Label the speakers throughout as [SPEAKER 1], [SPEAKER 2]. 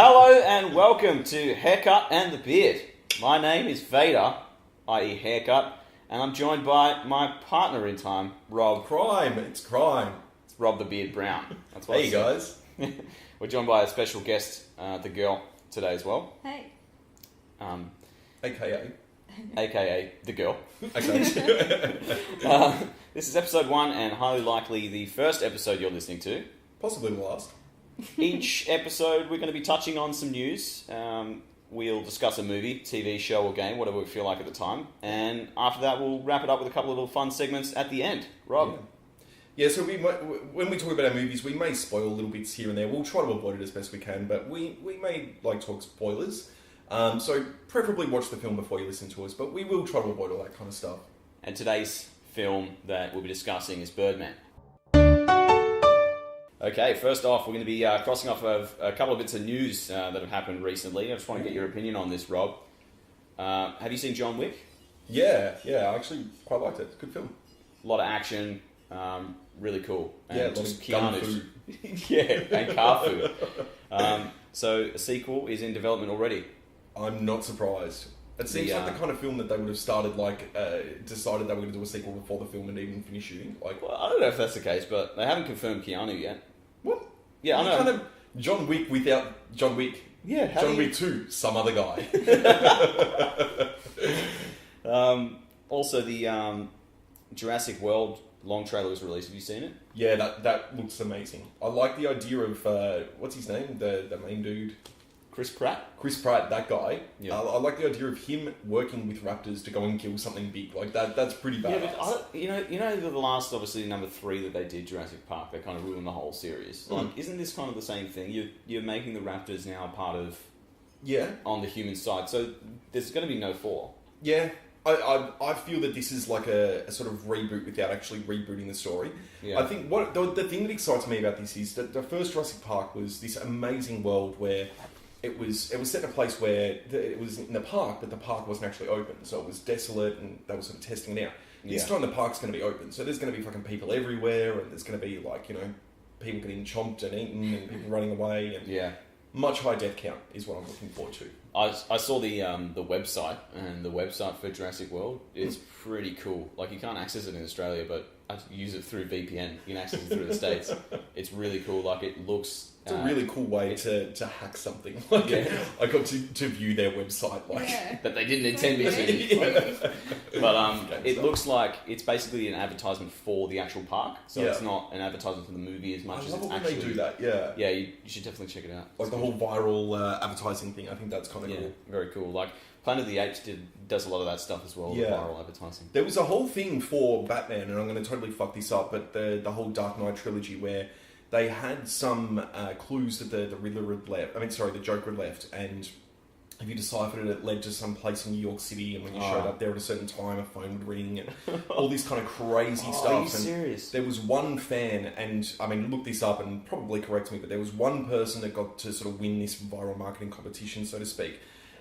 [SPEAKER 1] Hello and welcome to Haircut and the Beard. My name is Vader, i.e. Haircut, and I'm joined by my partner in time, Rob.
[SPEAKER 2] It's crime.
[SPEAKER 1] It's Rob the Beard Brown. That's what
[SPEAKER 2] Hey guys.
[SPEAKER 1] We're joined by a special guest, the girl, today as well.
[SPEAKER 3] Hey.
[SPEAKER 2] AKA
[SPEAKER 1] the girl.
[SPEAKER 2] Okay.
[SPEAKER 1] This is episode 1 and highly likely the first episode you're listening to.
[SPEAKER 2] Possibly the last.
[SPEAKER 1] Each episode we're going to be touching on some news. We'll discuss a movie, TV show or game, whatever we feel like at the time. And after that we'll wrap it up with a couple of little fun segments at the end. Rob?
[SPEAKER 2] Yeah, so when we talk about our movies, we may spoil little bits here and there. We'll try to avoid it as best we can, but we may talk spoilers. So preferably watch the film before you listen to us, but we will try to avoid all that kind of stuff.
[SPEAKER 1] And today's film that we'll be discussing is Birdman. Okay, first off, we're going to be crossing off of a couple of bits of news that have happened recently. I just want to get your opinion on this, Rob. Have you seen John Wick?
[SPEAKER 2] Yeah, I actually quite liked it. It's a good film.
[SPEAKER 1] A lot of action, really cool. And
[SPEAKER 2] a lot of gun food.
[SPEAKER 1] Yeah, and car food. So a sequel is in development already.
[SPEAKER 2] I'm not surprised. It seems like the kind of film that they would have started, decided they were going to do a sequel before the film had even finished shooting.
[SPEAKER 1] Well, I don't know if that's the case, but they haven't confirmed Keanu yet.
[SPEAKER 2] What?
[SPEAKER 1] Yeah, I know.
[SPEAKER 2] Kind of John Wick without John Wick.
[SPEAKER 1] Yeah,
[SPEAKER 2] John Wick 2, some other guy.
[SPEAKER 1] Also, the Jurassic World long trailer was released. Have you seen it?
[SPEAKER 2] Yeah, that looks amazing. I like the idea of, what's his name? The main dude.
[SPEAKER 1] Chris Pratt,
[SPEAKER 2] that guy. Yeah. I like the idea of him working with raptors to go and kill something big. Like that's pretty badass.
[SPEAKER 1] Yeah, but you know the last, obviously, number 3 that they did, Jurassic Park, they kind of ruined the whole series. Like, isn't this kind of the same thing? You're making the raptors now a part of...
[SPEAKER 2] Yeah. On
[SPEAKER 1] the human side, so there's going to be no 4.
[SPEAKER 2] Yeah. I feel that this is like a sort of reboot without actually rebooting the story. Yeah. I think the thing that excites me about this is that the first Jurassic Park was this amazing world where it was set in a place where it was in the park, but the park wasn't actually open, so it was desolate, and they were sort of testing it out. This time the park's going to be open, so there's going to be fucking people everywhere, and there's going to be people getting chomped and eaten, and people running away, and much high death count is what I'm looking forward to.
[SPEAKER 1] I saw the website, and the website for Jurassic World is pretty cool. Like, you can't access it in Australia, but I use it through VPN. You can access it through the States. It's really cool. Like, it looks...
[SPEAKER 2] It's a really cool way to hack something. I got to view their website,
[SPEAKER 1] that they didn't intend me to. But it looks like it's basically an advertisement for the actual park. So it's not an advertisement for the movie as much as it's actually...
[SPEAKER 2] they do that, yeah.
[SPEAKER 1] Yeah, you should definitely check it out.
[SPEAKER 2] Like the whole viral advertising thing, I think that's kind of cool.
[SPEAKER 1] Very cool. Like, Planet of the Apes does a lot of that stuff as well, the viral advertising.
[SPEAKER 2] There was a whole thing for Batman, and I'm going to totally fuck this up, but the whole Dark Knight trilogy where they had some clues that the Riddler had left. The Joker had left, and if you deciphered it, it led to some place in New York City, and when you showed up there at a certain time, a phone would ring, and all this kind of crazy stuff.
[SPEAKER 1] Are you serious?
[SPEAKER 2] There was one fan, and look this up and probably correct me, but there was one person that got to sort of win this viral marketing competition, so to speak,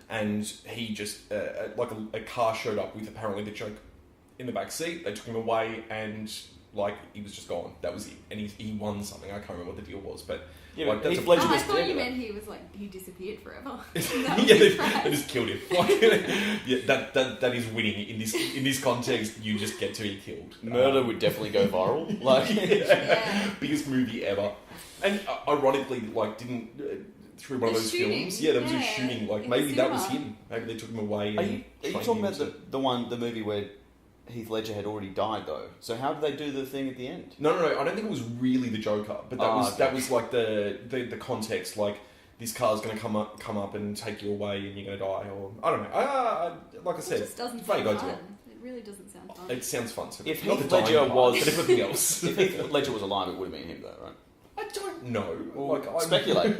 [SPEAKER 2] and he just, a car showed up with apparently the Joker in the back seat. They took him away, and he was just gone. That was it. And he won something. I can't remember what the deal was, but
[SPEAKER 1] that's
[SPEAKER 3] I thought you meant he disappeared forever.
[SPEAKER 2] They just killed him. That is winning in this context. You just get to be killed.
[SPEAKER 1] Murder would definitely go viral.
[SPEAKER 2] Biggest movie ever. And ironically, didn't through one of those films. Yeah, there was a shooting. Maybe that was him. Maybe they took him away.
[SPEAKER 1] Are you talking about the movie where Heath Ledger had already died, though? So how did they do the thing at the end?
[SPEAKER 2] No. I don't think it was really the Joker, but that was like the context. Like, this car's going to come up and take you away, and you're going to die, or I don't know. Like I said,
[SPEAKER 3] it just doesn't sound fun. It really doesn't sound fun.
[SPEAKER 2] It sounds fun.
[SPEAKER 1] If Heath Ledger was,
[SPEAKER 2] but everything else.
[SPEAKER 1] If Heath Ledger was alive, it would have been him, though, right?
[SPEAKER 2] I don't know.
[SPEAKER 1] Speculate.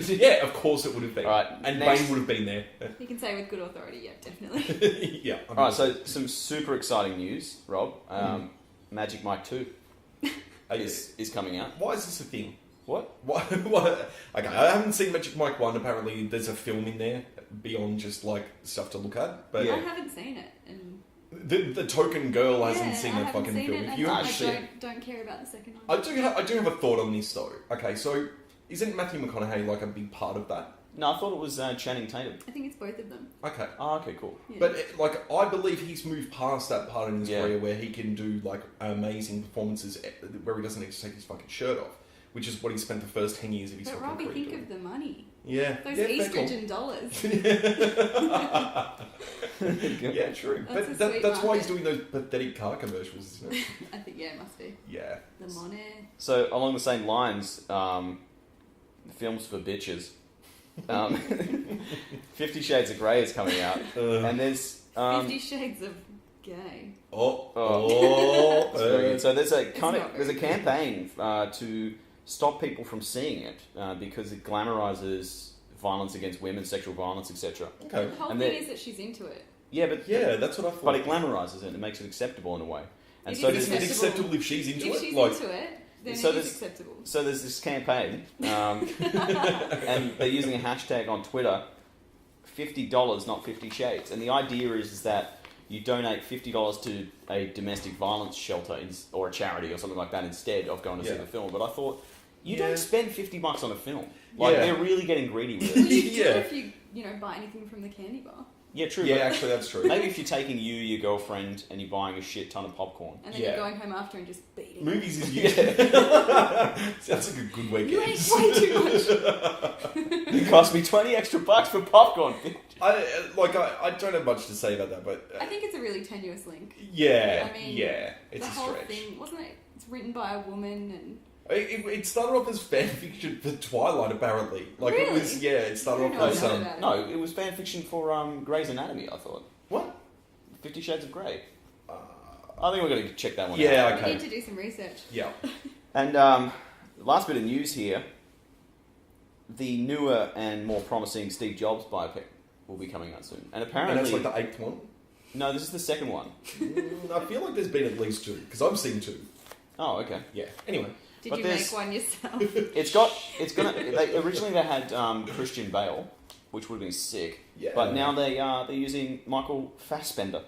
[SPEAKER 2] Yeah, of course it would have been.
[SPEAKER 1] Right,
[SPEAKER 2] and Bane would have been there.
[SPEAKER 3] You can say with good authority, yeah, definitely.
[SPEAKER 2] Yeah.
[SPEAKER 1] Alright, so some super exciting news, Rob. Magic Mike 2 is coming out.
[SPEAKER 2] Why is this a thing?
[SPEAKER 1] What?
[SPEAKER 2] What? Okay, I haven't seen Magic Mike 1. Apparently there's a film in there beyond just stuff to look at. But
[SPEAKER 3] I haven't seen it. And
[SPEAKER 2] the token girl hasn't seen that fucking film.
[SPEAKER 3] If you actually don't care about the second one.
[SPEAKER 2] I do have a thought on this though. Okay, so isn't Matthew McConaughey a big part of that?
[SPEAKER 1] No, I thought it was Channing Tatum.
[SPEAKER 3] I think it's both of them.
[SPEAKER 2] Okay.
[SPEAKER 1] Oh, okay, cool.
[SPEAKER 3] Yeah.
[SPEAKER 2] But I believe he's moved past that part in his career where he can do amazing performances where he doesn't need to take his fucking shirt off, which is what he spent the first 10 years of his fucking
[SPEAKER 3] Robbie,
[SPEAKER 2] career
[SPEAKER 3] think
[SPEAKER 2] doing.
[SPEAKER 3] of the money.
[SPEAKER 2] Yeah.
[SPEAKER 3] Those
[SPEAKER 2] fair
[SPEAKER 3] estrogen dollars.
[SPEAKER 2] Yeah, true.
[SPEAKER 3] That's
[SPEAKER 2] But that's why he's
[SPEAKER 3] market.
[SPEAKER 2] doing those pathetic car commercials, isn't it?
[SPEAKER 3] I think, it must be.
[SPEAKER 2] Yeah.
[SPEAKER 3] The money.
[SPEAKER 1] So, along the same lines, films for bitches. 50 Shades of Grey is coming out. And there's...
[SPEAKER 3] 50 Shades of Gay.
[SPEAKER 1] It's very good. So there's a
[SPEAKER 3] very
[SPEAKER 1] campaign to stop people from seeing it because it glamorizes violence against women, sexual violence, etc.
[SPEAKER 2] Okay.
[SPEAKER 3] The whole
[SPEAKER 1] And
[SPEAKER 3] thing
[SPEAKER 1] then-
[SPEAKER 3] is that she's into it.
[SPEAKER 1] Yeah, but
[SPEAKER 2] That's what I thought.
[SPEAKER 1] but it glamorizes it and it makes it acceptable in a way. And
[SPEAKER 3] It
[SPEAKER 1] so
[SPEAKER 3] is
[SPEAKER 1] there's
[SPEAKER 2] Is it
[SPEAKER 1] this,
[SPEAKER 2] acceptable if she's into
[SPEAKER 3] If
[SPEAKER 2] it?
[SPEAKER 3] she's
[SPEAKER 2] Like,
[SPEAKER 3] into it, then
[SPEAKER 1] So
[SPEAKER 3] it is
[SPEAKER 1] there's-
[SPEAKER 3] acceptable.
[SPEAKER 1] so there's this campaign, and they're using a hashtag on Twitter, $50, not 50 Shades. And the idea is that you donate $50 to a domestic violence shelter or a charity or something like that instead of going to see the film. But I thought, you don't spend $50 on a film. Like, they're really getting greedy with
[SPEAKER 3] Well,
[SPEAKER 1] it.
[SPEAKER 3] you do
[SPEAKER 2] Yeah.
[SPEAKER 3] if you buy anything from the candy bar.
[SPEAKER 1] Yeah, true.
[SPEAKER 2] yeah,
[SPEAKER 1] but
[SPEAKER 2] actually, that's true.
[SPEAKER 1] maybe if you're taking your girlfriend, and you're buying a shit ton of popcorn.
[SPEAKER 3] And then
[SPEAKER 2] Yeah.
[SPEAKER 3] you're going home after and just beating her.
[SPEAKER 2] Movies is you. Sounds like a good
[SPEAKER 3] You
[SPEAKER 2] weekend.
[SPEAKER 3] ate way too much.
[SPEAKER 1] It cost me $20 extra for popcorn.
[SPEAKER 2] I don't have much to say about that, but
[SPEAKER 3] I think it's a really tenuous link.
[SPEAKER 2] yeah,
[SPEAKER 3] I mean,
[SPEAKER 2] it's
[SPEAKER 3] the
[SPEAKER 2] a
[SPEAKER 3] whole
[SPEAKER 2] stretch.
[SPEAKER 3] thing, wasn't it? It's written by a woman and...
[SPEAKER 2] It started off as fan fiction for Twilight, apparently. Like it
[SPEAKER 3] Really?
[SPEAKER 2] was, it started
[SPEAKER 3] I
[SPEAKER 2] off
[SPEAKER 3] don't
[SPEAKER 2] as
[SPEAKER 3] know about it.
[SPEAKER 1] No, it was fan fiction for Grey's Anatomy, I thought.
[SPEAKER 2] what?
[SPEAKER 1] 50 Shades of Grey. I think we're going to check that one out.
[SPEAKER 2] Yeah,
[SPEAKER 3] We
[SPEAKER 2] okay,
[SPEAKER 3] need to do some research.
[SPEAKER 2] yeah.
[SPEAKER 1] And last bit of news here. The newer and more promising Steve Jobs biopic will be coming out soon. And apparently...
[SPEAKER 2] And that's like the 8th one.
[SPEAKER 1] No, this is the second one.
[SPEAKER 2] I feel like there's been at least 2 because I've seen 2.
[SPEAKER 1] Oh, okay.
[SPEAKER 2] Yeah. Anyway,
[SPEAKER 3] Did
[SPEAKER 1] But
[SPEAKER 3] you
[SPEAKER 1] there's-
[SPEAKER 3] make one yourself?
[SPEAKER 1] Originally they had Christian Bale, which would have been sick.
[SPEAKER 2] Yeah.
[SPEAKER 1] But now they're using Michael Fassbender.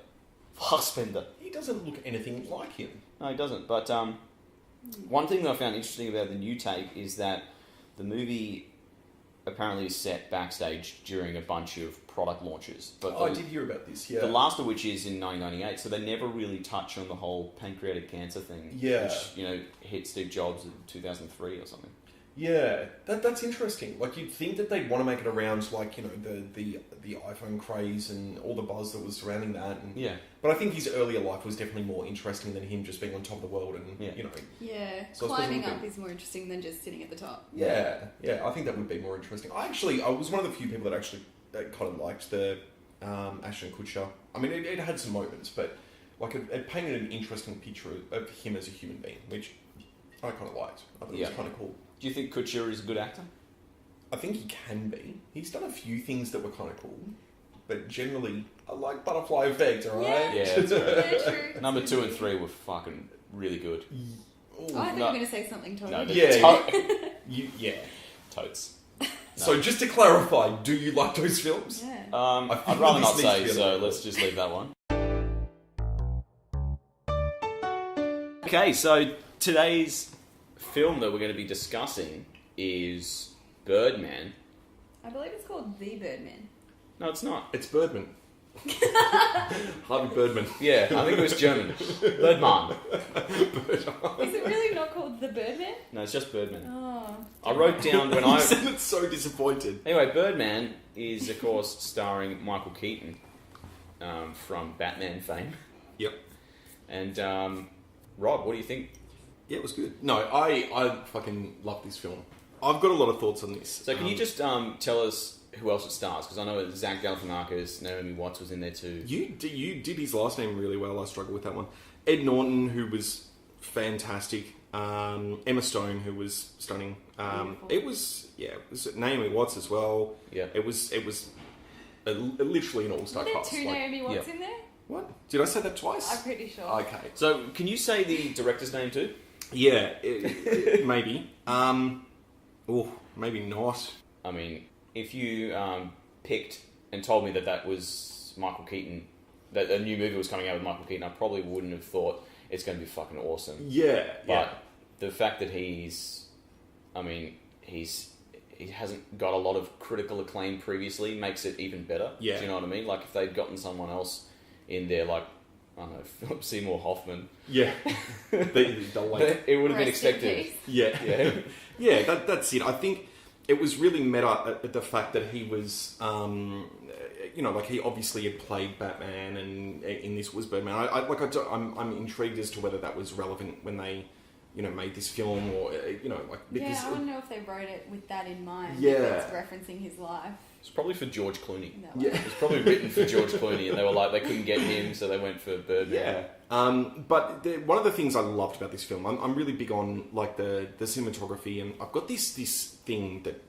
[SPEAKER 2] he doesn't look anything like him.
[SPEAKER 1] No, he doesn't. But one thing that I found interesting about the new take is that the movie apparently is set backstage during a bunch of product launches. But
[SPEAKER 2] I did hear about this. Yeah.
[SPEAKER 1] the last of which is in 1998, so they never really touch on the whole pancreatic cancer thing.
[SPEAKER 2] Yeah.
[SPEAKER 1] Which, hit Steve Jobs in 2003 or something.
[SPEAKER 2] Yeah, that's interesting. Like you'd think that they'd want to make it around the iPhone craze and all the buzz that was surrounding that. And,
[SPEAKER 1] Yeah.
[SPEAKER 2] But I think his earlier life was definitely more interesting than him just being on top of the world and
[SPEAKER 1] Yeah.
[SPEAKER 3] Yeah,
[SPEAKER 2] So I suppose
[SPEAKER 3] climbing
[SPEAKER 2] it would
[SPEAKER 3] up
[SPEAKER 2] be-
[SPEAKER 3] is more interesting than just sitting at the top.
[SPEAKER 2] Yeah, I think that would be more interesting. I was one of the few people that actually kind of liked the Ashton Kutcher. I mean, it had some moments, but like it painted an interesting picture of him as a human being, which I kind of liked. I thought it was kind of cool.
[SPEAKER 1] Do you think Kutcher is a good actor?
[SPEAKER 2] I think he can be. He's done a few things that were kind of cool, but generally, I like Butterfly Effect. All right.
[SPEAKER 1] Yeah, that's right.
[SPEAKER 3] Yeah, true.
[SPEAKER 1] Number 2 and 3 were fucking really good.
[SPEAKER 2] Ooh,
[SPEAKER 3] Oh, I thought you were going to say something totally
[SPEAKER 1] No,
[SPEAKER 3] different.
[SPEAKER 2] yeah.
[SPEAKER 1] Totes.
[SPEAKER 2] So just to clarify, do you like those films?
[SPEAKER 3] Yeah.
[SPEAKER 2] I feel
[SPEAKER 1] I'd rather
[SPEAKER 2] this
[SPEAKER 1] not
[SPEAKER 2] needs to
[SPEAKER 1] say,
[SPEAKER 2] be a
[SPEAKER 1] so
[SPEAKER 2] little-
[SPEAKER 1] let's just leave that one. Okay, so today's film that we're going to be discussing is Birdman.
[SPEAKER 3] I believe it's called The Birdman.
[SPEAKER 1] No, it's not.
[SPEAKER 2] It's Birdman. Harvey Birdman.
[SPEAKER 1] Yeah, I think it was German. Birdman.
[SPEAKER 3] Is it really not called The Birdman?
[SPEAKER 1] No, it's just Birdman.
[SPEAKER 3] Oh.
[SPEAKER 1] I wrote down when
[SPEAKER 2] You
[SPEAKER 1] I...
[SPEAKER 2] sounded so disappointed.
[SPEAKER 1] Anyway, Birdman is, of course, starring Michael Keaton from Batman fame.
[SPEAKER 2] Yep.
[SPEAKER 1] And, Rob, what do you think?
[SPEAKER 2] Yeah, it was good. No, I fucking love this film. I've got a lot of thoughts on this.
[SPEAKER 1] So can you just tell us who else it stars? Because I know Zach Galifianakis, Naomi Watts was in there too.
[SPEAKER 2] You did his last name really well. I struggled with that one. Ed Norton, who was fantastic. Emma Stone, who was stunning.
[SPEAKER 3] Beautiful.
[SPEAKER 2] It was Naomi Watts as well.
[SPEAKER 1] Yeah.
[SPEAKER 2] It was literally an all-star
[SPEAKER 3] Were there
[SPEAKER 2] cast.
[SPEAKER 3] two Naomi Watts in there?
[SPEAKER 2] What? Did I say that twice?
[SPEAKER 3] I'm pretty sure.
[SPEAKER 2] Okay.
[SPEAKER 1] So can you say the director's name too?
[SPEAKER 2] Yeah, maybe. Maybe not.
[SPEAKER 1] I mean, if you picked and told me that was Michael Keaton, that a new movie was coming out with Michael Keaton, I probably wouldn't have thought it's going to be fucking awesome.
[SPEAKER 2] Yeah,
[SPEAKER 1] But the fact that he's it hasn't got a lot of critical acclaim previously makes it even better.
[SPEAKER 2] Yeah.
[SPEAKER 1] Do you know what I mean? Like if they'd gotten someone else in there, like I don't know, Philip Seymour Hoffman.
[SPEAKER 2] Yeah.
[SPEAKER 1] It would have been expected.
[SPEAKER 2] Yeah. Yeah, that's it. I think it was really meta at the fact that he was, like he obviously had played Batman, and in this was Birdman. I'm intrigued as to whether that was relevant when they, made this film, or because
[SPEAKER 3] I don't know if they wrote it with that in mind.
[SPEAKER 2] Yeah.
[SPEAKER 3] If it's referencing his life.
[SPEAKER 1] It's probably for George Clooney.
[SPEAKER 2] Yeah.
[SPEAKER 1] It's probably written for George Clooney, and they were like, they couldn't get him, so they went for Birdman.
[SPEAKER 2] Yeah. But one of the things I loved about this film, I'm really big on like the cinematography, and I've got this thing that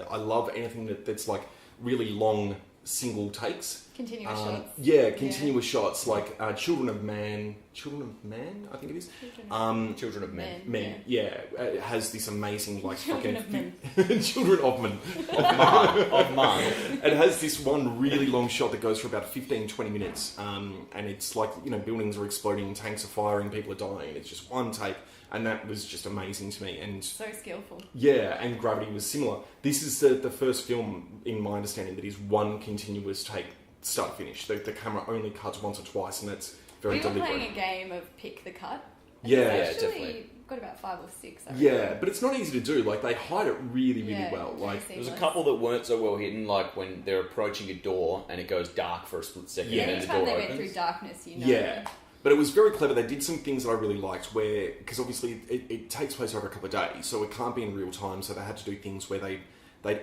[SPEAKER 2] I love anything that's like really long single takes.
[SPEAKER 3] Continuous shots.
[SPEAKER 2] Yeah, continuous shots, like Children of Man, I think it is.
[SPEAKER 1] Children of Men.
[SPEAKER 2] Men, yeah. It has this amazing, like,
[SPEAKER 3] Children of Men.
[SPEAKER 2] Children of Men.
[SPEAKER 1] Of Man.
[SPEAKER 2] It has this one really long shot that goes for about 15-20 minutes, and it's like, buildings are exploding, tanks are firing, people are dying. It's just one take, and that was just amazing to me. And
[SPEAKER 3] so skillful.
[SPEAKER 2] Yeah, and Gravity was similar. This is the first film, in my understanding, that is one continuous take, start to finish. The camera only cuts once or twice, and that's very deliberate.
[SPEAKER 3] We were playing a game of pick the cut.
[SPEAKER 2] Yeah,
[SPEAKER 1] definitely.
[SPEAKER 3] Got about 5 or 6. I
[SPEAKER 2] Yeah, but it's not easy to do. Like, they hide it really, really well. Like,
[SPEAKER 1] there's a couple that weren't so well hidden, like when they're approaching a door and it goes dark for a split second,
[SPEAKER 2] Yeah.
[SPEAKER 1] and then the
[SPEAKER 3] Anytime
[SPEAKER 1] door
[SPEAKER 3] they
[SPEAKER 1] opens.
[SPEAKER 3] went through darkness,
[SPEAKER 2] Yeah. But it was very clever. They did some things that I really liked where, because obviously it takes place over a couple of days, so it can't be in real time, so they had to do things where they'd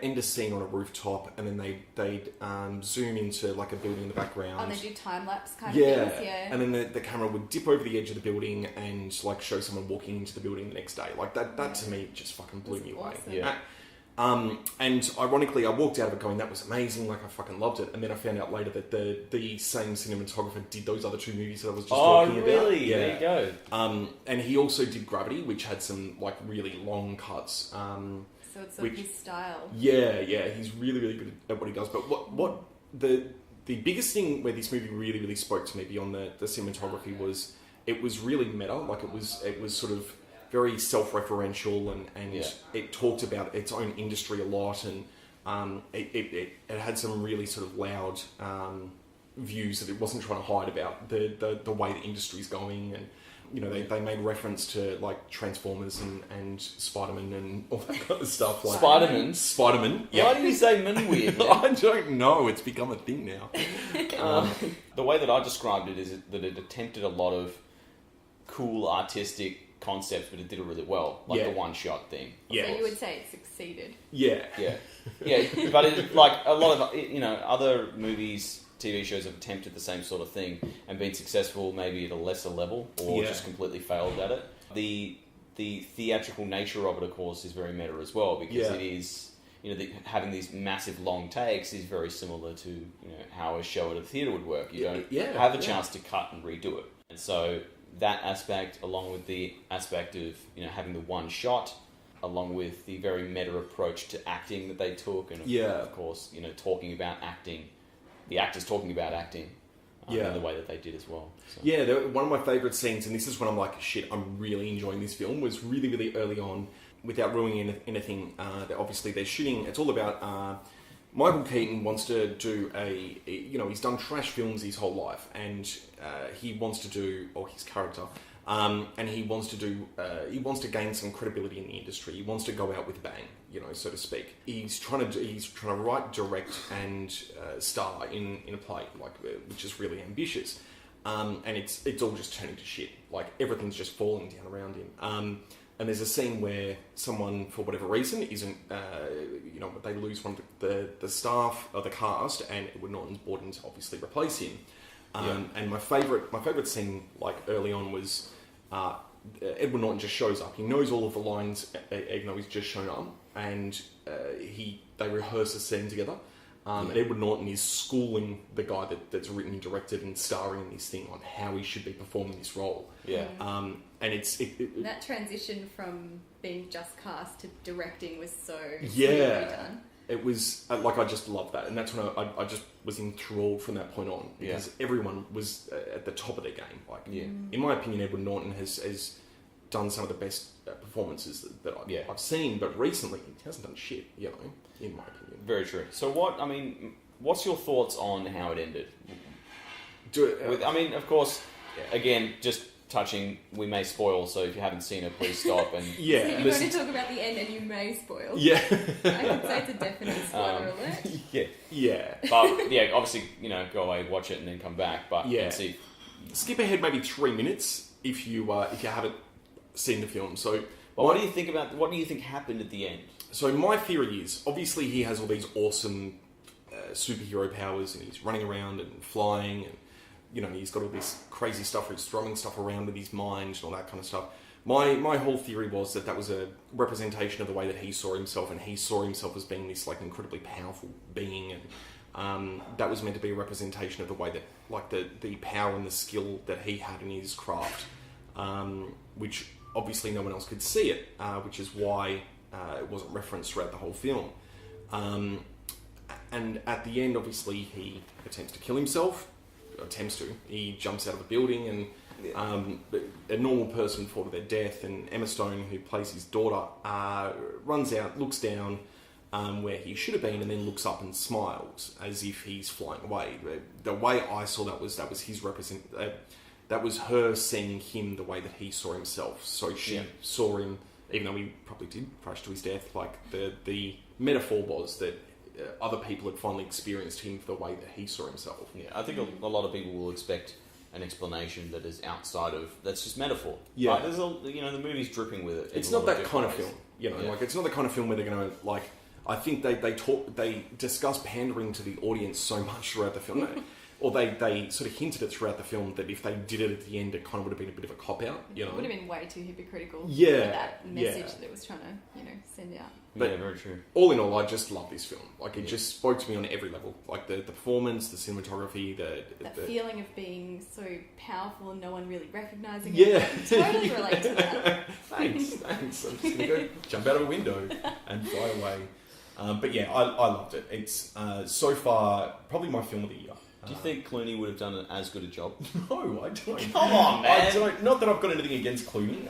[SPEAKER 2] end a scene on a rooftop, and then they'd zoom into like a building in the background.
[SPEAKER 3] Oh, they do time-lapse kind of things, yeah.
[SPEAKER 2] And then the camera would dip over the edge of the building and like show someone walking into the building the next day. Like that to me just fucking blew me away.
[SPEAKER 3] Awesome.
[SPEAKER 1] Yeah.
[SPEAKER 2] And ironically, I walked out of it going, that was amazing, like I fucking loved it. And then I found out later that the same cinematographer did those other 2 movies that I was just talking about.
[SPEAKER 1] Oh, really?
[SPEAKER 2] Yeah.
[SPEAKER 1] There you go.
[SPEAKER 2] And he also did Gravity, which had some like really long cuts.
[SPEAKER 3] So it's sort of his style.
[SPEAKER 2] Yeah, he's really, really good at what he does. But what the biggest thing where this movie really, really spoke to me beyond the cinematography was it was really meta. Like it was sort of very self-referential, and it talked about its own industry a lot, and it had some really sort of loud views that it wasn't trying to hide about the way the industry's going. And they made reference to like Transformers and Spider-Man and all that kind of stuff. Like Spider-Man. Yeah.
[SPEAKER 1] Why do you say "man" weird?
[SPEAKER 2] I don't know. It's become a thing now.
[SPEAKER 1] The way that I described it is that it attempted a lot of cool artistic concepts, but it did it really well, like the one-shot thing.
[SPEAKER 2] Yeah.
[SPEAKER 3] So you would say it succeeded.
[SPEAKER 2] Yeah.
[SPEAKER 1] But it, like a lot of other movies, TV shows have attempted the same sort of thing and been successful, maybe at a lesser level, or just completely failed at it. The theatrical nature of it, of course, is very meta as well, because it is, having these massive long takes is very similar to how a show at a theatre would work. You don't have a chance to cut and redo it, and so that aspect, along with the aspect of having the one shot, along with the very meta approach to acting that they took, and of course talking about acting, the actors talking about acting, in the way that they did as well. So. Yeah,
[SPEAKER 2] one of my favourite scenes, and this is when I'm like, shit, I'm really enjoying this film, was really, really early on, without ruining anything. Obviously, they're shooting. It's all about. Michael Keaton wants to do he's done trash films his whole life, and he wants to do, or his character, and he wants to gain some credibility in the industry. He wants to go out with a bang, so to speak. He's trying to write, direct, and star in a play, which is really ambitious. And it's all just turning to shit. Like everything's just falling down around him. And there's a scene where someone, for whatever reason, isn't, they lose one of the staff or the cast, and Edward Norton's brought in to obviously replace him. And my favourite scene, like early on, was Edward Norton just shows up. He knows all of the lines, even though he's just shown up, and they rehearse a scene together. And Edward Norton is schooling the guy that's written and directed and starring in this thing on how he should be performing this role.
[SPEAKER 1] Yeah.
[SPEAKER 2] And
[SPEAKER 3] that transition from being just cast to directing was so done.
[SPEAKER 2] It was I just loved that, and that's when I just was enthralled from that point on, because everyone was at the top of their game. In my opinion, Edward Norton has done some of the best performances that I've seen, but recently he hasn't done shit, you know, in my opinion.
[SPEAKER 1] Very true. So what's your thoughts on how it ended? Of course, again, just touching, we may spoil, so if you haven't seen it, please stop and
[SPEAKER 3] So you're going to talk about the end and you may spoil.
[SPEAKER 2] Yeah.
[SPEAKER 3] I could say it's a definite spoiler alert.
[SPEAKER 2] Yeah.
[SPEAKER 1] But yeah, obviously, you know, go away, watch it, and then come back. But
[SPEAKER 2] Yeah.
[SPEAKER 1] and see.
[SPEAKER 2] Skip ahead maybe 3 minutes if you haven't seen the film. So,
[SPEAKER 1] What do you think happened at the end?
[SPEAKER 2] So my theory is, obviously he has all these awesome superhero powers, and he's running around and flying, and you know, he's got all this crazy stuff where he's throwing stuff around with his mind and all that kind of stuff. My whole theory was that was a representation of the way that he saw himself, and he saw himself as being this like incredibly powerful being, and that was meant to be a representation of the way that like the power and the skill that he had in his craft, which obviously no one else could see it, which is why it wasn't referenced throughout the whole film. And at the end, obviously, he attempts to kill himself. He jumps out of a building, and a normal person fall to their death, and Emma Stone, who plays his daughter, runs out, looks down where he should have been, and then looks up and smiles as if he's flying away. The way I saw that was his that was her seeing him the way that he saw himself. So she saw him, even though he probably did crash to his death. Like the metaphor was that other people had finally experienced him for the way that he saw himself.
[SPEAKER 1] Yeah, I think a lot of people will expect an explanation that is outside of that's just metaphor.
[SPEAKER 2] Yeah,
[SPEAKER 1] like, there's the movie's dripping with it.
[SPEAKER 2] It's not that kind of film, you know.
[SPEAKER 1] Yeah.
[SPEAKER 2] Like it's not the kind of film where they're going to like. I think they discuss pandering to the audience so much throughout the film, or they sort of hinted it throughout the film that if they did it at the end, it kind of would have been a bit of a cop out. You know,
[SPEAKER 3] It would have been way too hypocritical.
[SPEAKER 2] Yeah,
[SPEAKER 3] for that message that it was trying to send out.
[SPEAKER 2] But
[SPEAKER 1] yeah, very true.
[SPEAKER 2] All in all, I just love this film. Like, it just spoke to me on every level. Like, the performance, the cinematography,
[SPEAKER 3] That feeling of being so powerful and no one really recognising
[SPEAKER 2] Yeah.
[SPEAKER 3] it. I can totally relate to that.
[SPEAKER 2] Thanks. I'm just going to go jump out of a window and fly away. But yeah, I loved it. It's, so far, probably my film of the year.
[SPEAKER 1] Do you think Clooney would have done as good a job?
[SPEAKER 2] No, I don't.
[SPEAKER 1] Come on, man.
[SPEAKER 2] I don't. Not that I've got anything against Clooney.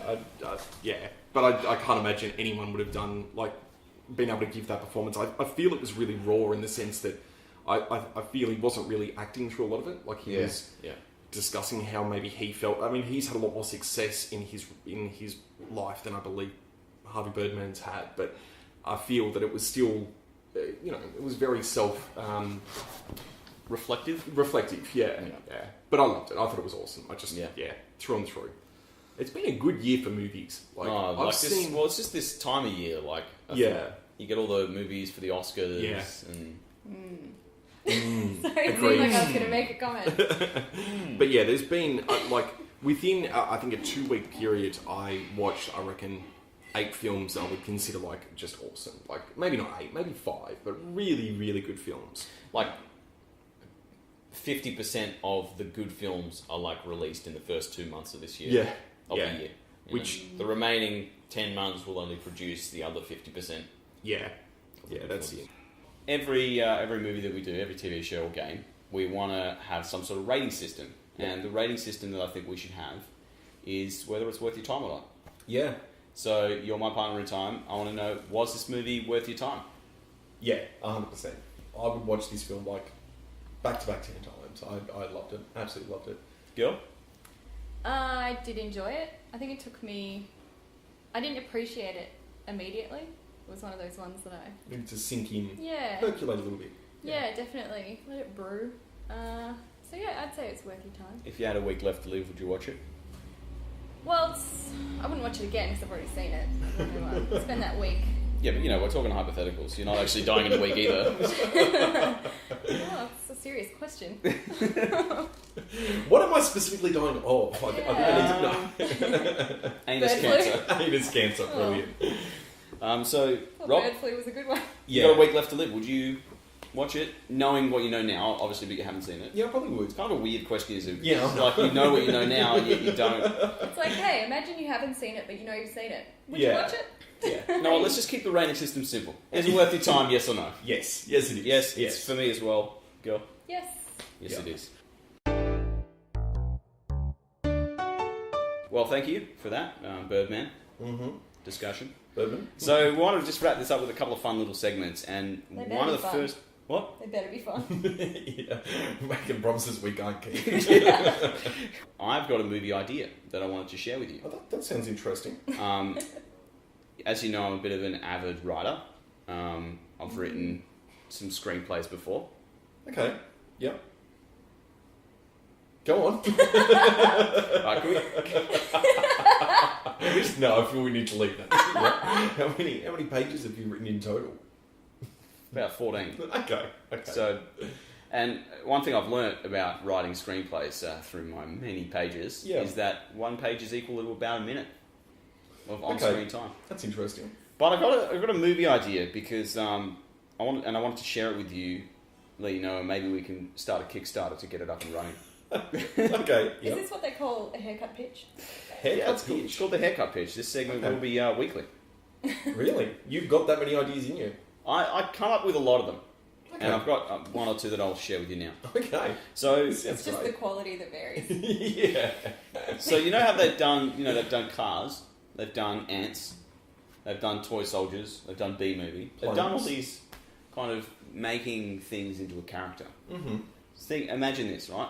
[SPEAKER 2] Yeah, but I can't imagine anyone would have done, like, been able to give that performance. I feel it was really raw in the sense that I feel he wasn't really acting through a lot of it. Like, he was discussing how maybe he felt. I mean, he's had a lot more success in his life than I believe Harvey Birdman's had, but I feel that it was still, it was very Reflective, yeah. But I loved it. I thought it was awesome. I just, through and through. It's been a good year for movies. Like, I've seen...
[SPEAKER 1] Well, it's just this time of year. Like, I think you get all the movies for the Oscars and...
[SPEAKER 3] Sorry, it seemed like I was going to make a comment.
[SPEAKER 2] But yeah, there's been, within, I think, a 2-week period, I watched, I reckon, 8 films I would consider, like, just awesome. Like, maybe not 8, maybe 5, but really, really good films.
[SPEAKER 1] Like... 50% of the good films are like released in the first 2 months of this year. The year. Which the remaining 10 months will only produce the other 50%.
[SPEAKER 2] Yeah, that's it.
[SPEAKER 1] Every movie that we do, every TV show or game, we want to have some sort of rating system. Yeah. And the rating system that I think we should have is whether it's worth your time or not.
[SPEAKER 2] Yeah.
[SPEAKER 1] So you're my partner in time. I want to know, was this movie worth your time?
[SPEAKER 2] Yeah, 100%. I would watch this film like back-to-back 10 times. I loved it. Absolutely loved it.
[SPEAKER 1] Girl?
[SPEAKER 3] I did enjoy it. I think it took me... I didn't appreciate it immediately. It was one of those ones that I...
[SPEAKER 2] Needed to sink in.
[SPEAKER 3] Yeah.
[SPEAKER 2] Percolate a little bit.
[SPEAKER 3] Yeah, definitely. Let it brew. So yeah, I'd say it's worth your time.
[SPEAKER 1] If you had a week left to live, would you watch it?
[SPEAKER 3] Well, I wouldn't watch it again because I've already seen it. So, spend that week.
[SPEAKER 1] Yeah, but we're talking hypotheticals. You're not actually dying in a week either.
[SPEAKER 3] Oh, it's a serious question.
[SPEAKER 2] What am I specifically dying of? I think I need to know.
[SPEAKER 1] Anus cancer.
[SPEAKER 2] Anus cancer, brilliant.
[SPEAKER 1] So,
[SPEAKER 3] Well,
[SPEAKER 1] Rob,
[SPEAKER 3] bird flu was a good one.
[SPEAKER 1] you got a week left to live. Would you watch it, knowing what you know now, obviously, but you haven't seen it?
[SPEAKER 2] Yeah, I probably would.
[SPEAKER 1] It's kind of a weird question, is it?
[SPEAKER 2] Yeah.
[SPEAKER 1] Like, you know what you know now, and yet you don't.
[SPEAKER 3] It's like, hey, imagine you haven't seen it, but you know you've seen it. Would you watch it?
[SPEAKER 1] Yeah. No, let's just keep the rating system simple. Is it worth your time, yes or no?
[SPEAKER 2] Yes. Yes, it is.
[SPEAKER 1] Yes, it's for me as well. Girl?
[SPEAKER 3] Yes.
[SPEAKER 1] Yes, it is. Well, thank you for that, Birdman discussion.
[SPEAKER 2] Birdman.
[SPEAKER 1] So we want to just wrap this up with a couple of fun little segments, and one of the first. What?
[SPEAKER 3] They better be fun.
[SPEAKER 2] Yeah, making promises we can't keep.
[SPEAKER 1] I've got a movie idea that I wanted to share with you.
[SPEAKER 2] Oh, that sounds interesting.
[SPEAKER 1] As you know, I'm a bit of an avid writer. I've written some screenplays before.
[SPEAKER 2] Okay. Yep. Go on.
[SPEAKER 1] Can we...
[SPEAKER 2] No, I feel we need to leave that. Yeah. How many pages have you written in total?
[SPEAKER 1] About 14.
[SPEAKER 2] Okay.
[SPEAKER 1] So, and one thing I've learnt about writing screenplays through my many pages is that one page is equal to about a minute of on-screen time.
[SPEAKER 2] That's interesting.
[SPEAKER 1] But I've got a movie idea because I wanted to share it with you, let you know, and maybe we can start a Kickstarter to get it up and running.
[SPEAKER 2] Okay. Yep.
[SPEAKER 3] Is this what they call a haircut pitch?
[SPEAKER 2] Haircut pitch?
[SPEAKER 1] It's called the haircut pitch. This segment will be weekly.
[SPEAKER 2] Really? You've got that many ideas in you?
[SPEAKER 1] I come up with a lot of them.
[SPEAKER 2] Okay.
[SPEAKER 1] And I've got one or two that I'll share with you now.
[SPEAKER 2] Okay.
[SPEAKER 1] So
[SPEAKER 3] It's just the quality that varies.
[SPEAKER 2] Yeah.
[SPEAKER 1] So you know how they've done Cars, they've done Ants, they've done Toy Soldiers, they've done B-Movie. They've done all these kind of making things into a character. Imagine this, right?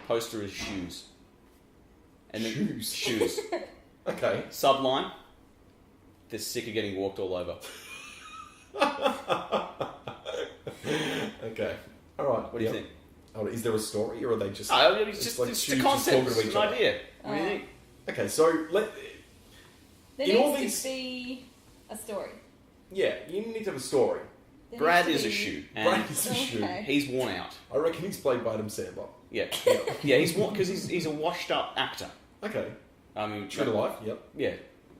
[SPEAKER 1] Poster is shoes. And then shoes.
[SPEAKER 2] Okay.
[SPEAKER 1] Subline, they're sick of getting walked all over.
[SPEAKER 2] Okay. All right.
[SPEAKER 1] What do you think?
[SPEAKER 2] Oh, is there a story, or are they just?
[SPEAKER 1] It's just a
[SPEAKER 2] shoes
[SPEAKER 1] concept,
[SPEAKER 2] just talking to
[SPEAKER 1] it's
[SPEAKER 2] each
[SPEAKER 1] an
[SPEAKER 2] other?
[SPEAKER 1] idea. What do you think?
[SPEAKER 2] Okay, so
[SPEAKER 3] There
[SPEAKER 2] in all
[SPEAKER 3] needs
[SPEAKER 2] these-
[SPEAKER 3] to be a story.
[SPEAKER 2] yeah, you need to have a story.
[SPEAKER 3] There
[SPEAKER 1] Brad
[SPEAKER 3] needs
[SPEAKER 1] is
[SPEAKER 3] to
[SPEAKER 1] a
[SPEAKER 3] be-
[SPEAKER 1] shoe.
[SPEAKER 2] Brad
[SPEAKER 1] And
[SPEAKER 2] is a shoe.
[SPEAKER 3] Okay.
[SPEAKER 1] he's worn out.
[SPEAKER 2] I reckon he's played by Adam Sandler.
[SPEAKER 1] Yeah. Yeah, because he's a washed up actor.
[SPEAKER 2] Okay.
[SPEAKER 1] I mean,
[SPEAKER 2] True to life. Yep.
[SPEAKER 1] Yeah.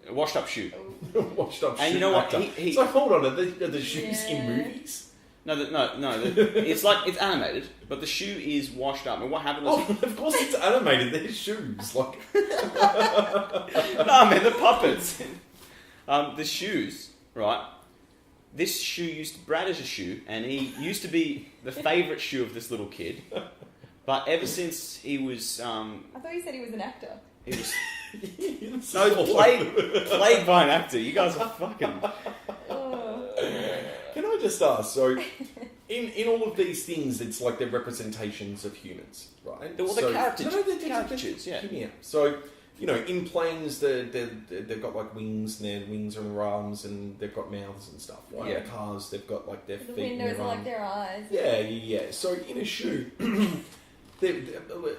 [SPEAKER 1] A washed up shoe.
[SPEAKER 2] Washed up.
[SPEAKER 1] And
[SPEAKER 2] shoe
[SPEAKER 1] you know what?
[SPEAKER 2] actor.
[SPEAKER 1] He-
[SPEAKER 2] So hold on, are the shoes in
[SPEAKER 3] Yeah.
[SPEAKER 2] movies?
[SPEAKER 1] No. It's like it's animated, but the shoe is washed up. And what happened was,
[SPEAKER 2] Oh, of course it's animated. They're shoes. Like.
[SPEAKER 1] no, man, the puppets. The shoes, right? This shoe Brad is a shoe, and he used to be the favourite shoe of this little kid. But ever since he was,
[SPEAKER 3] I thought you said he was an actor.
[SPEAKER 1] he was
[SPEAKER 2] No,
[SPEAKER 1] played by an actor. You guys are fucking.
[SPEAKER 3] Oh.
[SPEAKER 2] Can I just ask? So, in all of these things, it's like they're representations of humans, right?
[SPEAKER 1] Well,
[SPEAKER 2] so,
[SPEAKER 1] the characters.
[SPEAKER 2] No, they're
[SPEAKER 1] Caricatures, yeah.
[SPEAKER 2] Hear me out. So, you know, in planes, they've got like wings, and their wings are in their arms, and they've got mouths and stuff. Right?
[SPEAKER 1] Yeah.
[SPEAKER 2] In cars, they've got like their
[SPEAKER 3] The
[SPEAKER 2] feet and
[SPEAKER 3] windows
[SPEAKER 2] their
[SPEAKER 3] are like
[SPEAKER 2] arms.
[SPEAKER 3] their eyes.
[SPEAKER 2] Yeah. So, in a shoe,
[SPEAKER 1] They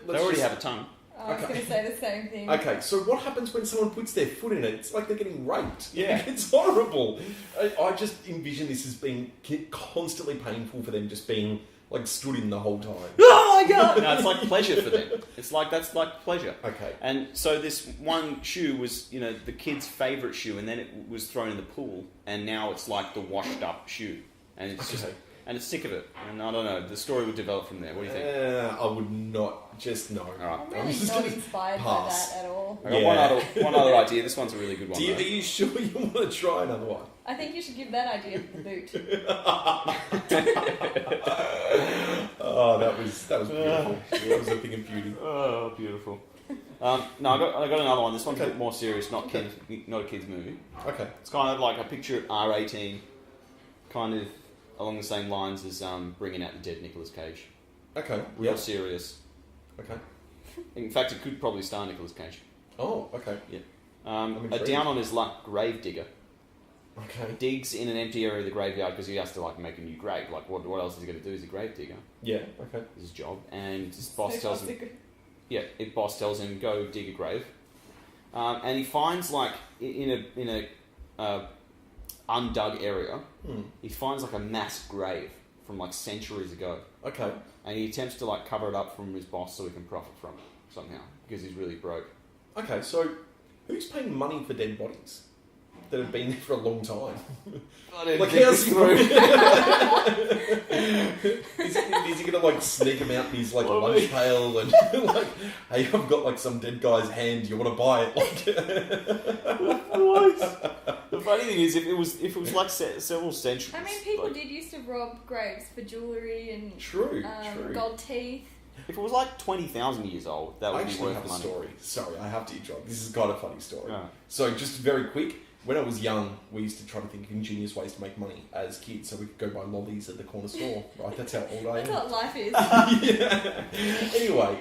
[SPEAKER 1] already have a tongue.
[SPEAKER 3] I was going to say the same thing.
[SPEAKER 2] Okay, so what happens when someone puts their foot in it? It's like they're getting raped.
[SPEAKER 1] Yeah.
[SPEAKER 2] It's horrible. I just envision this as being constantly painful for them, just being like stood in the whole time.
[SPEAKER 1] Oh my god! No, it's like pleasure for them. That's like pleasure.
[SPEAKER 2] Okay.
[SPEAKER 1] And so this one shoe was, the kid's favourite shoe, and then it was thrown in the pool, and now it's like the washed up shoe, and it's just. And it's sick of it. And I don't know, the story would develop from there. What do you think?
[SPEAKER 2] I would not, just no.
[SPEAKER 1] Alright.
[SPEAKER 3] I'm really
[SPEAKER 2] just
[SPEAKER 3] not
[SPEAKER 2] gonna
[SPEAKER 3] inspired
[SPEAKER 2] pass.
[SPEAKER 3] by that at all.
[SPEAKER 1] I got one other idea. This one's a really good one.
[SPEAKER 2] Are you sure you want to try another one?
[SPEAKER 3] I think you should give that idea the boot.
[SPEAKER 2] Oh, that was beautiful. That was a thing of beauty.
[SPEAKER 1] Oh, beautiful. No, I got another one. This one's a bit more serious, not a kid's movie.
[SPEAKER 2] Okay.
[SPEAKER 1] It's kind of like I picture it R18, kind of along the same lines as Bringing Out the Dead Nicolas Cage.
[SPEAKER 2] Okay.
[SPEAKER 1] Real serious.
[SPEAKER 2] Okay.
[SPEAKER 1] In fact, it could probably star Nicolas Cage.
[SPEAKER 2] Oh, okay.
[SPEAKER 1] Yeah.
[SPEAKER 2] I'm
[SPEAKER 1] A
[SPEAKER 2] intrigued.
[SPEAKER 1] down on his luck grave digger
[SPEAKER 2] Okay.
[SPEAKER 1] digs in an empty area of the graveyard because he has to make a new grave. Like, what else is he going to do? He's a grave digger.
[SPEAKER 2] Yeah. Okay.
[SPEAKER 1] Is his job, and his boss
[SPEAKER 3] So
[SPEAKER 1] tells him.
[SPEAKER 3] classic.
[SPEAKER 1] Yeah, his boss tells him go dig a grave, and he finds like in a undug area, he finds like a mass grave from like centuries ago,
[SPEAKER 2] Okay.
[SPEAKER 1] and he attempts to like cover it up from his boss so he can profit from it somehow because he's really broke.
[SPEAKER 2] Okay. So, who's paying money for dead bodies that have been there for a long time? Like, how's he is he gonna like sneak him out in his like lunch pail and like, hey, I've got like some dead guy's hand. Do you want to buy it? Like,
[SPEAKER 1] What? The funny thing is, if it was like several centuries.
[SPEAKER 3] I mean, people
[SPEAKER 1] like,
[SPEAKER 3] did used to rob graves for jewellery and
[SPEAKER 2] true.
[SPEAKER 3] gold teeth.
[SPEAKER 1] If it was like 20,000 years old, that
[SPEAKER 2] I
[SPEAKER 1] would be
[SPEAKER 2] actually
[SPEAKER 1] worth
[SPEAKER 2] have a
[SPEAKER 1] money.
[SPEAKER 2] story. Sorry, I have to interrupt. This is kind of a funny story.
[SPEAKER 1] Oh.
[SPEAKER 2] So, just very quick. When I was young, we used to try to think of ingenious ways to make money as kids, so we could go buy lollies at the corner store. Right, that's how old I am.
[SPEAKER 3] That's what life is.
[SPEAKER 2] Yeah. Anyway,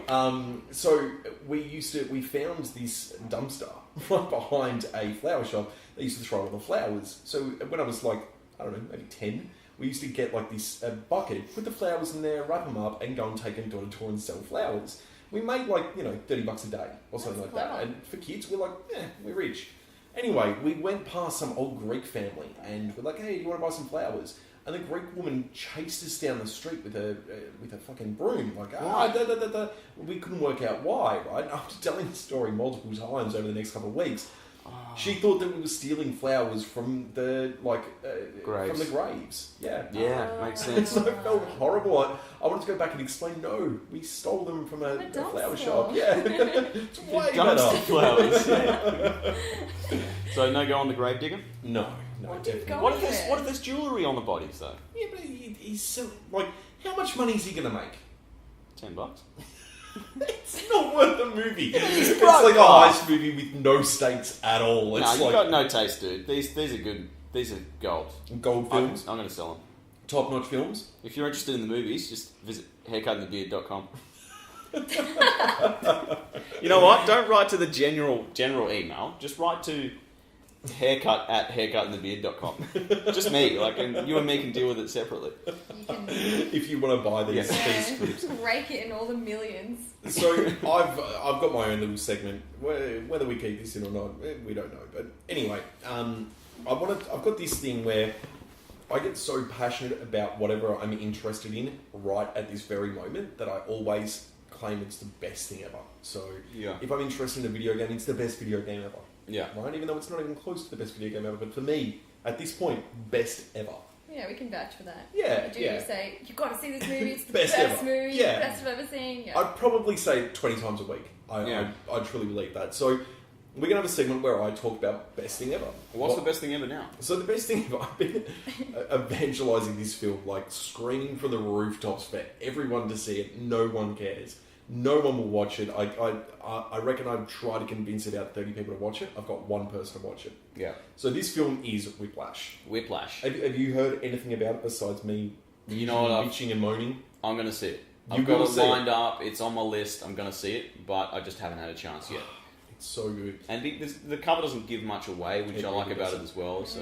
[SPEAKER 2] so we found this dumpster right behind a flower shop. They used to throw all the flowers. So when I was like, I don't know, maybe 10, we used to get like this bucket, put the flowers in there, wrap them up, and go and take them door to door and sell flowers. We made like, $30 a day or something like that. And for kids, we're like, we're rich. Anyway, we went past some old Greek family and we're like, hey, do you want to buy some flowers? And the Greek woman chased us down the street with a fucking broom. Like, we couldn't work out why, right? After telling the story multiple times over the next couple of weeks, she thought that we were stealing flowers from the
[SPEAKER 1] graves.
[SPEAKER 2] From the graves. Yeah.
[SPEAKER 1] Yeah, makes
[SPEAKER 2] And
[SPEAKER 1] sense.
[SPEAKER 2] so it felt horrible. I wanted to go back and explain, no, we stole them from a flower shop. Yeah. It's way
[SPEAKER 1] Dumpster
[SPEAKER 2] better.
[SPEAKER 1] flowers. So no go on the grave digger?
[SPEAKER 2] No,
[SPEAKER 3] What did
[SPEAKER 2] definitely.
[SPEAKER 3] go
[SPEAKER 1] What
[SPEAKER 3] on
[SPEAKER 1] if
[SPEAKER 3] there?
[SPEAKER 1] there's jewellery on the bodies though?
[SPEAKER 2] Yeah, but he's so, how much money is he going to make?
[SPEAKER 1] $10.
[SPEAKER 2] It's not worth a movie. It's
[SPEAKER 1] broke,
[SPEAKER 2] like a
[SPEAKER 1] guys.
[SPEAKER 2] heist movie with no stakes at all.
[SPEAKER 1] No,
[SPEAKER 2] It's
[SPEAKER 1] you've
[SPEAKER 2] like
[SPEAKER 1] got no taste, dude. These are good. These are gold.
[SPEAKER 2] gold films,
[SPEAKER 1] I'm going to sell them.
[SPEAKER 2] top-notch films.
[SPEAKER 1] If you're interested in the movies, just visit haircutandthebeard.com. You know what? Don't write to the general email. Just write to haircut@haircutandthebeard.com. Just me. And you and me can deal with it separately.
[SPEAKER 3] You can
[SPEAKER 2] If you want to buy these scripts.
[SPEAKER 3] rake it in all the millions.
[SPEAKER 2] So I've got my own little segment. Whether we keep this in or not, we don't know. But anyway, I've got this thing where I get so passionate about whatever I'm interested in right at this very moment that I always claim it's the best thing ever. So
[SPEAKER 1] Yeah.
[SPEAKER 2] if I'm interested in a video game, it's the best video game ever.
[SPEAKER 1] Yeah.
[SPEAKER 2] Right? Even though it's not even close to the best video game ever, but for me, at this point, best ever.
[SPEAKER 3] Yeah, we can vouch for that.
[SPEAKER 2] Yeah,
[SPEAKER 3] You do
[SPEAKER 2] yeah.
[SPEAKER 3] say, you've got to see this movie, it's the
[SPEAKER 2] Best
[SPEAKER 3] best,
[SPEAKER 2] ever.
[SPEAKER 3] movie,
[SPEAKER 2] Yeah.
[SPEAKER 3] best I've ever seen. Yeah.
[SPEAKER 2] I'd probably say it 20 times a week. I truly believe that. So we're going to have a segment where I talk about best thing ever.
[SPEAKER 1] What's the best thing ever now?
[SPEAKER 2] So the best thing ever, I've been evangelizing this film, screaming from the rooftops for everyone to see it. No one cares. No one will watch it. I reckon I've tried to convince about 30 people to watch it. I've got one person to watch it.
[SPEAKER 1] Yeah.
[SPEAKER 2] So this film is Whiplash.
[SPEAKER 1] Whiplash.
[SPEAKER 2] Have you heard anything about it besides me
[SPEAKER 1] You know what?
[SPEAKER 2] bitching and moaning?
[SPEAKER 1] I'm going to see it.
[SPEAKER 2] You've
[SPEAKER 1] I've got
[SPEAKER 2] gotta
[SPEAKER 1] it
[SPEAKER 2] see it.
[SPEAKER 1] lined up. It's on my list. I'm going to see it, but I just haven't had a chance yet.
[SPEAKER 2] It's so good.
[SPEAKER 1] And the cover doesn't give much away, which
[SPEAKER 2] It
[SPEAKER 1] I like
[SPEAKER 2] really
[SPEAKER 1] about
[SPEAKER 2] doesn't.
[SPEAKER 1] it as well. So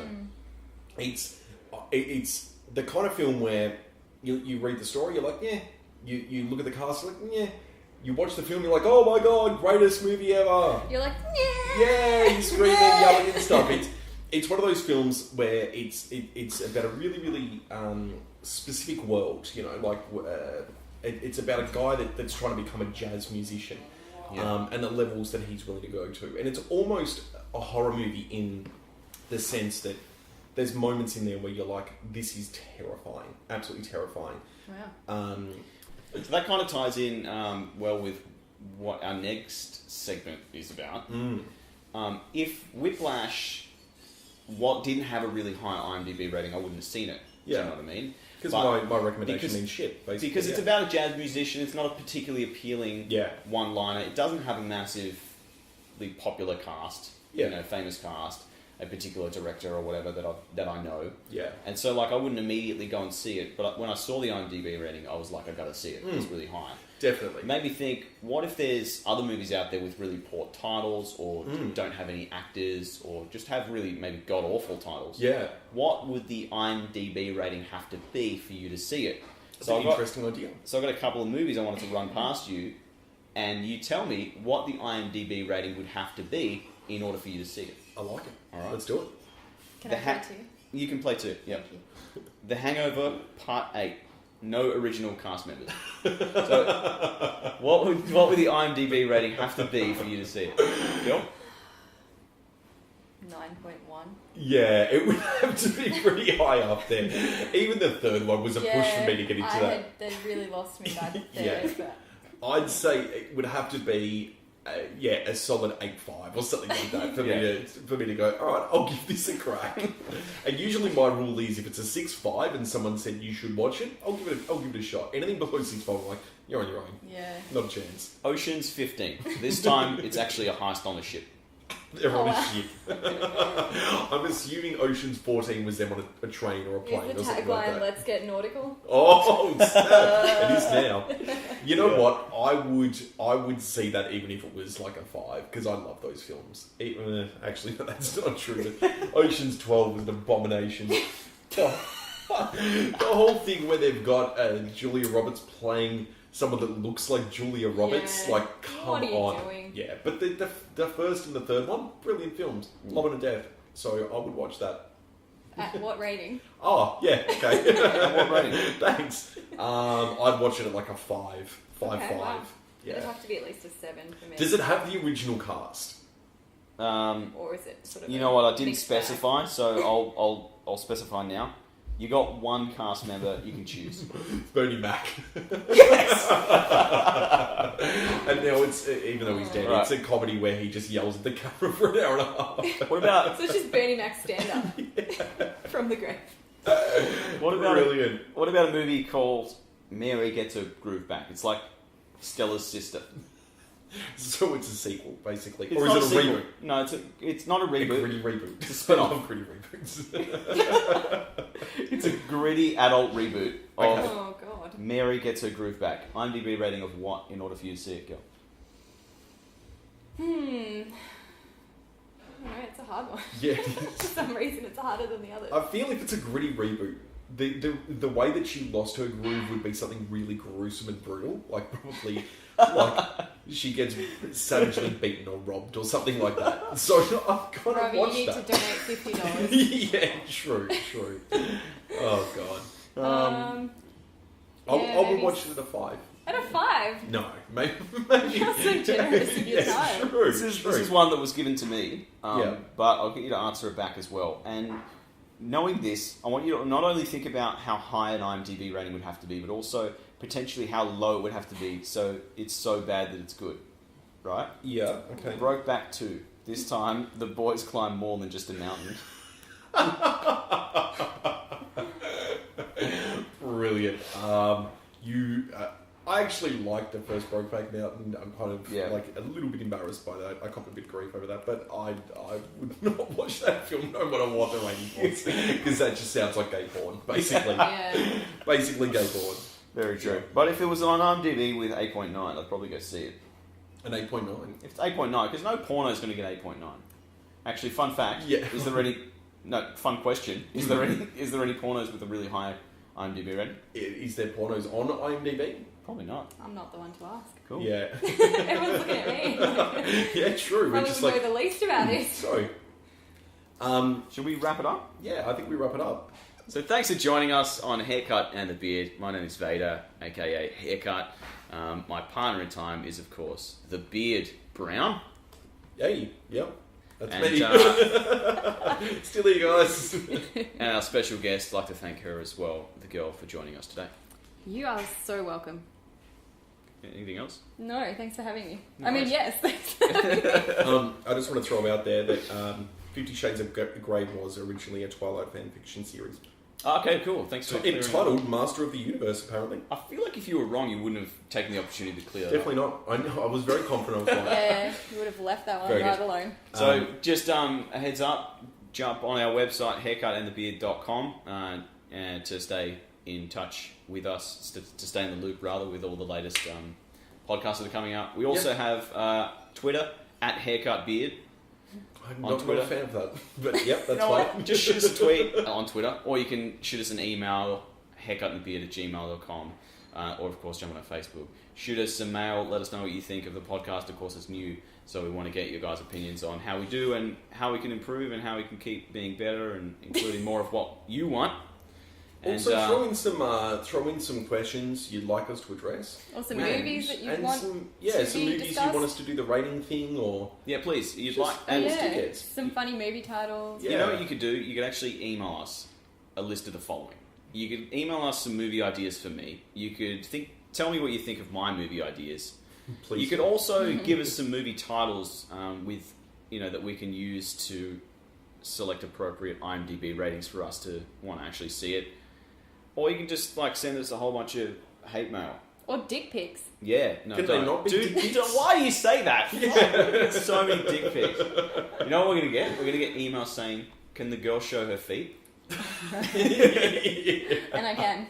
[SPEAKER 2] It's the kind of film where you read the story, you're like, yeah. You look at the cast, you're like, yeah. You watch the film, you're like, oh my god, greatest movie ever.
[SPEAKER 3] You're like,
[SPEAKER 2] Yeah, you're screaming, yelling and stuff. It's one of those films where it's about a really, really specific world, it's about a guy that's trying to become a jazz musician.
[SPEAKER 1] Yeah.
[SPEAKER 2] And the levels that he's willing to go to. And it's almost a horror movie in the sense that there's moments in there where you're like, this is terrifying. Absolutely terrifying.
[SPEAKER 3] wow.
[SPEAKER 1] So that kind of ties in well with what our next segment is about. If Whiplash didn't have a really high IMDb rating, I wouldn't have seen it.
[SPEAKER 2] Yeah.
[SPEAKER 1] Do you know what I mean?
[SPEAKER 2] Because my recommendation means shit, basically.
[SPEAKER 1] Because it's about a jazz musician. It's not a particularly appealing one-liner. It doesn't have a massively popular cast, famous cast, a particular director or whatever that I know.
[SPEAKER 2] Yeah.
[SPEAKER 1] And so, I wouldn't immediately go and see it, but when I saw the IMDb rating, I was like, I gotta see it. It's really high.
[SPEAKER 2] Definitely.
[SPEAKER 1] It made me think, what if there's other movies out there with really poor titles, or don't have any actors, or just have really maybe god-awful titles?
[SPEAKER 2] Yeah.
[SPEAKER 1] What would the IMDb rating have to be for you to see it?
[SPEAKER 2] That's an interesting idea.
[SPEAKER 1] So I've got a couple of movies I wanted to run past you, and you tell me what the IMDb rating would have to be in order for you to see it.
[SPEAKER 2] I like it.
[SPEAKER 1] All right.
[SPEAKER 2] Let's do it.
[SPEAKER 3] Can
[SPEAKER 1] The
[SPEAKER 3] I
[SPEAKER 1] ha-
[SPEAKER 3] play too?
[SPEAKER 1] You can play too, yeah. The Hangover Part 8. No original cast members. So, what would the IMDb rating have to be for you to see it? Bill?
[SPEAKER 3] 9.1.
[SPEAKER 2] Yeah, it would have to be pretty high up there. Even the third one was a push for me to get into that.
[SPEAKER 3] They really lost me by the third,
[SPEAKER 2] Yeah.
[SPEAKER 3] but
[SPEAKER 2] I'd say it would have to be a solid 8.5 or something like that for me to go, all right, I'll give this a crack. And usually my rule is if it's a 6.5 and someone said you should watch it, I'll give it a shot. Anything below 6.5, I'm like, you're on your own.
[SPEAKER 3] Yeah.
[SPEAKER 2] Not a chance.
[SPEAKER 1] Ocean's 15. This time it's actually a heist on a ship.
[SPEAKER 2] They're on a ship. I'm assuming Ocean's 14 was them on a train or a plane
[SPEAKER 3] Is the
[SPEAKER 2] or something like
[SPEAKER 3] tagline,
[SPEAKER 2] that.
[SPEAKER 3] let's get nautical?
[SPEAKER 2] Oh, snap. It is now. You know what? I would see that even if it was like a 5, because I love those films. Actually, that's not true. Ocean's 12 was an abomination. The whole thing where they've got Julia Roberts playing someone that looks like Julia Roberts,
[SPEAKER 3] Yeah.
[SPEAKER 2] like, come
[SPEAKER 3] What are you
[SPEAKER 2] on.
[SPEAKER 3] doing?
[SPEAKER 2] Yeah, but the first and the third one, brilliant films. Love and Death. So I would watch that.
[SPEAKER 3] At what rating?
[SPEAKER 2] Oh, yeah, okay.
[SPEAKER 1] What rating?
[SPEAKER 2] Thanks. I'd watch it at like a 5. 5.
[SPEAKER 3] Okay, wow.
[SPEAKER 2] Yeah.
[SPEAKER 3] It'd have to be at least a 7 for me.
[SPEAKER 2] Does it have the original cast?
[SPEAKER 3] Or is it sort of
[SPEAKER 1] You know what? I didn't
[SPEAKER 3] mixed bag?
[SPEAKER 1] specify, so I'll specify now. You got one cast member you can choose.
[SPEAKER 2] Bernie Mac.
[SPEAKER 1] Yes.
[SPEAKER 2] And now it's, even though he's dead,
[SPEAKER 1] Right.
[SPEAKER 2] it's a comedy where he just yells at the camera for an hour and a half.
[SPEAKER 1] What about
[SPEAKER 3] So it's just Bernie Mac's stand-up from the grave.
[SPEAKER 1] what about
[SPEAKER 2] Brilliant.
[SPEAKER 1] what about a movie called Mary Gets Her Groove Back? It's like Stella's sister.
[SPEAKER 2] So it's a sequel, basically.
[SPEAKER 1] It's
[SPEAKER 2] Or
[SPEAKER 1] not
[SPEAKER 2] is it a
[SPEAKER 1] sequel.
[SPEAKER 2] reboot?
[SPEAKER 1] No, it's not a
[SPEAKER 2] A
[SPEAKER 1] reboot.
[SPEAKER 2] gritty reboot.
[SPEAKER 1] It's a spin-off.
[SPEAKER 2] I love gritty reboots.
[SPEAKER 1] It's a gritty adult reboot of
[SPEAKER 2] Okay.
[SPEAKER 3] Oh, God.
[SPEAKER 1] Mary Gets Her Groove Back. IMDb rating of what in order for you to see it, girl?
[SPEAKER 3] I don't know, it's a hard one.
[SPEAKER 2] Yeah.
[SPEAKER 3] For some reason, it's harder than the others.
[SPEAKER 2] I feel if it's a gritty reboot, the way that she lost her groove would be something really gruesome and brutal. Like, probably, like, she gets savagely beaten or robbed or something like that. So I've got to
[SPEAKER 3] Robbie,
[SPEAKER 2] watch
[SPEAKER 3] you need
[SPEAKER 2] that.
[SPEAKER 3] to donate $50.
[SPEAKER 2] Yeah, true. Oh, God. I would
[SPEAKER 3] maybe
[SPEAKER 2] watch it at a 5.
[SPEAKER 3] At a 5?
[SPEAKER 2] No, maybe.
[SPEAKER 3] You're so generous with your time.
[SPEAKER 2] True,
[SPEAKER 1] This is one that was given to me,
[SPEAKER 2] Yeah.
[SPEAKER 1] but I'll get you to answer it back as well. And knowing this, I want you to not only think about how high an IMDb rating would have to be, but also potentially how low it would have to be so it's so bad that it's good. Right?
[SPEAKER 2] Yeah, okay.
[SPEAKER 1] Brokeback 2. This time, the boys climb more than just a mountain.
[SPEAKER 2] Brilliant. I actually liked the first Brokeback Mountain. I'm kind of like a little bit embarrassed by that. I copped a bit of grief over that, but I would not watch that film no matter what the rating was, because that just sounds like gay porn, basically.
[SPEAKER 3] Yeah.
[SPEAKER 2] Basically gay porn.
[SPEAKER 1] Very true. But if it was on IMDb with 8.9, I'd probably go see it.
[SPEAKER 2] An 8.9.
[SPEAKER 1] If it's 8.9, because no porno is going to get 8.9. Actually, fun fact.
[SPEAKER 2] Yeah.
[SPEAKER 1] Is there any... No, fun question. Is there any pornos with a really high IMDb rating?
[SPEAKER 2] Is there pornos on IMDb?
[SPEAKER 1] Probably not.
[SPEAKER 3] I'm not the one to ask.
[SPEAKER 1] Cool.
[SPEAKER 2] Yeah.
[SPEAKER 3] Everyone's looking at me.
[SPEAKER 2] Yeah, true. We're
[SPEAKER 3] Probably
[SPEAKER 2] just
[SPEAKER 3] would
[SPEAKER 2] like...
[SPEAKER 3] know the least about it.
[SPEAKER 2] So,
[SPEAKER 1] Should we wrap it up?
[SPEAKER 2] yeah, I think we wrap it up.
[SPEAKER 1] So thanks for joining us on Haircut and the Beard. My name is Vader, aka Haircut. My partner in time is, of course, the Beard Brown.
[SPEAKER 2] Hey, yep. That's
[SPEAKER 1] And,
[SPEAKER 2] me. Still here, guys.
[SPEAKER 1] And our special guest, I'd like to thank her as well, the girl, for joining us today.
[SPEAKER 3] You are so welcome.
[SPEAKER 1] Anything else?
[SPEAKER 3] No, thanks for having me.
[SPEAKER 1] No
[SPEAKER 3] I mean,
[SPEAKER 1] worries.
[SPEAKER 3] yes, thanks for having me.
[SPEAKER 2] I just want to throw out there that 50 Shades of Grey was originally a Twilight fan fiction series.
[SPEAKER 1] Okay, cool. Thanks for clearing
[SPEAKER 2] Entitled Master of the Universe, apparently.
[SPEAKER 1] I feel like if you were wrong, you wouldn't have taken the opportunity to clear that
[SPEAKER 2] Definitely not. I was very confident I was right.
[SPEAKER 3] Yeah, you would have left that one
[SPEAKER 2] Very
[SPEAKER 3] right
[SPEAKER 2] good.
[SPEAKER 3] alone.
[SPEAKER 1] So just a heads up, jump on our website, haircutandthebeard.com, and to stay in touch with us, to stay in the loop, rather, with all the latest podcasts that are coming out. We also have Twitter, @haircutbeard.
[SPEAKER 2] I'm
[SPEAKER 1] On
[SPEAKER 2] not
[SPEAKER 1] Twitter.
[SPEAKER 2] a fan of that. But yep, that's
[SPEAKER 1] You know
[SPEAKER 2] fine.
[SPEAKER 1] what? Just shoot us a tweet on Twitter, or you can shoot us an email, haircutandthebeard@gmail.com, or of course jump on our Facebook. Shoot us some mail, let us know what you think of the podcast. Of course, it's new, so we want to get your guys' opinions on how we do and how we can improve and how we can keep being better, and including more of what you want. And,
[SPEAKER 2] Also, throw in some questions you'd like us to address.
[SPEAKER 3] Or some
[SPEAKER 1] Yeah.
[SPEAKER 3] movies that you
[SPEAKER 2] And
[SPEAKER 3] want
[SPEAKER 2] some
[SPEAKER 3] to
[SPEAKER 2] movies
[SPEAKER 3] be
[SPEAKER 2] you
[SPEAKER 3] discussed.
[SPEAKER 2] want us to do the rating thing, or
[SPEAKER 1] yeah, please, you'd
[SPEAKER 2] Just-
[SPEAKER 1] like.
[SPEAKER 2] and
[SPEAKER 1] And
[SPEAKER 2] stickers.
[SPEAKER 3] some funny movie titles.
[SPEAKER 2] Yeah.
[SPEAKER 1] you know what you could do? You could actually email us a list of the following. You could email us some movie ideas for me. You could tell me what you think of my movie ideas.
[SPEAKER 2] Please.
[SPEAKER 1] You could also give us some movie titles with that we can use to select appropriate IMDb ratings for us to want to actually see it, or you can just send us a whole bunch of hate mail
[SPEAKER 3] or dick pics.
[SPEAKER 1] Yeah, no,
[SPEAKER 2] Can they not be
[SPEAKER 1] dude,
[SPEAKER 2] dick pics?
[SPEAKER 1] why do you say that? Yeah. So many dick pics. You know what we're gonna get? We're gonna get emails saying, "Can the girl show her feet?"
[SPEAKER 3] And I can.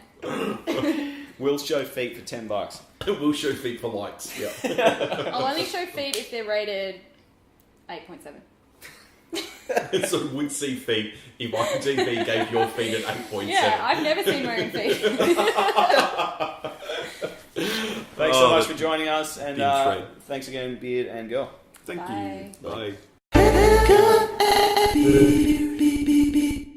[SPEAKER 1] We'll show feet for $10.
[SPEAKER 2] We'll show feet for likes. Yeah.
[SPEAKER 3] I'll only show feet if they're rated 8.7.
[SPEAKER 2] So would see feet if IMDb gave your feet an 8.7.
[SPEAKER 3] Yeah, I've never seen wearing feet.
[SPEAKER 1] Thanks so much for joining us, and
[SPEAKER 2] thanks
[SPEAKER 1] again, Beard and Girl.
[SPEAKER 2] Thank
[SPEAKER 3] Bye.
[SPEAKER 2] you. Bye.